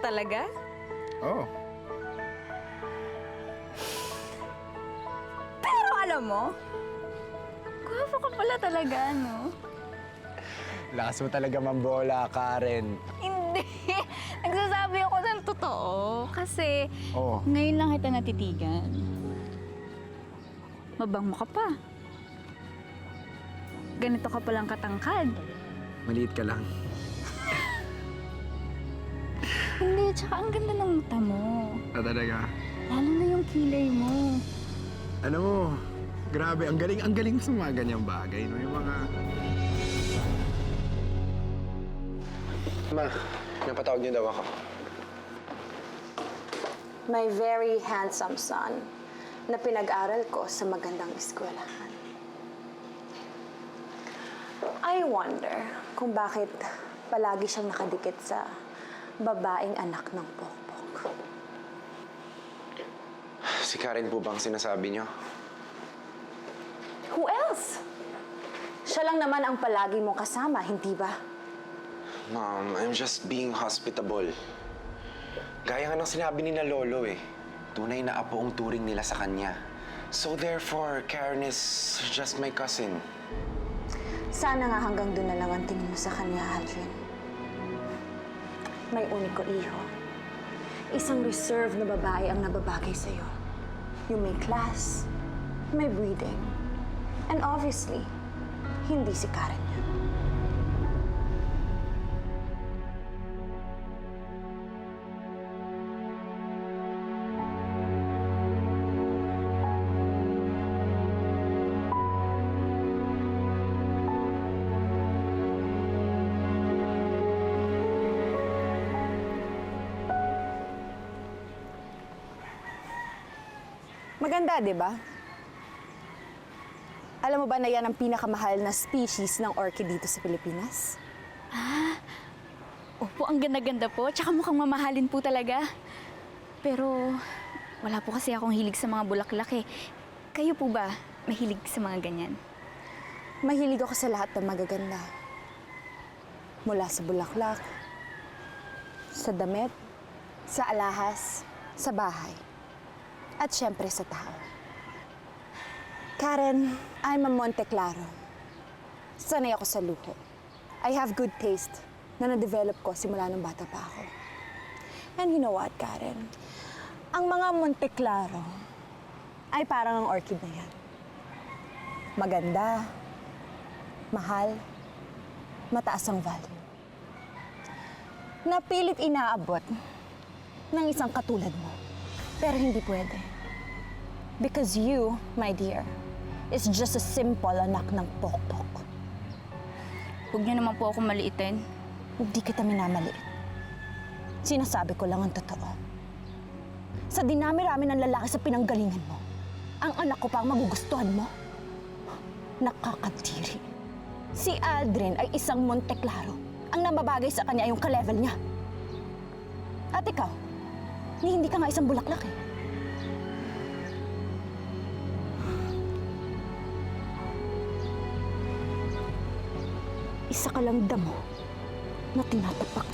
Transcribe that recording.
Talaga? Oo. Pero alam mo, gwapo ka pala talaga, no? Lakas mo talaga mambola, Karen. Hindi. Nagsasabi ako ng totoo. Kasi Oo. ngayon lang kita natitigan. Mabango ka pa. Ganito ka palang katangkad. Maliit ka lang. Hindi, tsaka ang ganda ng mata mo. Talaga. Lalo na yung kilay mo. Ano mo, grabe, ang galing sa mga ganyang bagay, no? Yung mga... Ma, napatawag niyo daw ako. My very handsome son na pinag-aral ko sa magandang eskwelahan. I wonder kung bakit palagi siyang nakadikit sa babaeng anak ng Pokpok. Si Karen po bang sinasabi niyo? Who else? Siya lang naman ang palagi mong kasama, hindi ba? Mom, I'm just being hospitable. Gaya nga ng sinabi ni na Lolo eh. Tunay na apo ang turing nila sa kanya. So therefore, Karen is just my cousin. Sana nga hanggang doon na lang ang tingin mo sa kanya, Aldrin. May uniko iho. Isang reserve na babae ang nababagay sa'yo. Yung may class, may breeding, and obviously, hindi si Karen yan. Maganda, di ba? Alam mo ba na yan ang pinakamahal na species ng orchid dito sa Pilipinas? Opo, ang ganda-ganda po. Tsaka mukhang mamahalin po talaga. Pero wala po kasi akong hilig sa mga bulaklak eh. Kayo po ba mahilig sa mga ganyan? Mahilig ako sa lahat ng magaganda. Mula sa bulaklak, sa damit, sa alahas, sa bahay, at syempre sa tao. Karen, I'm a Monte Claro. Sanay ako sa luho. I have good taste na na-develop ko simula nung bata pa ako. And you know what, Karen? Ang mga Monte Claro ay parang ang orchid na yan. Maganda, mahal, mataas ang value. Napilit inaabot ng isang katulad mo. Pero hindi pwede. Because you, my dear, is just a simple anak ng Pokpok. Huwag niyo naman po ako maliitin. Hindi kita minamaliit. Sinasabi ko lang ang totoo. Sa dinami-rami ng lalaki sa pinanggalingan mo, ang anak ko pa ang magugustuhan mo. Nakakadiri. Si Aldrin ay isang Monte Claro. Ang nababagay sa kanya ay yung ka-level niya. At ikaw, hindi ka nga isang bulaklak eh. Isa ka lang damo na tinatapak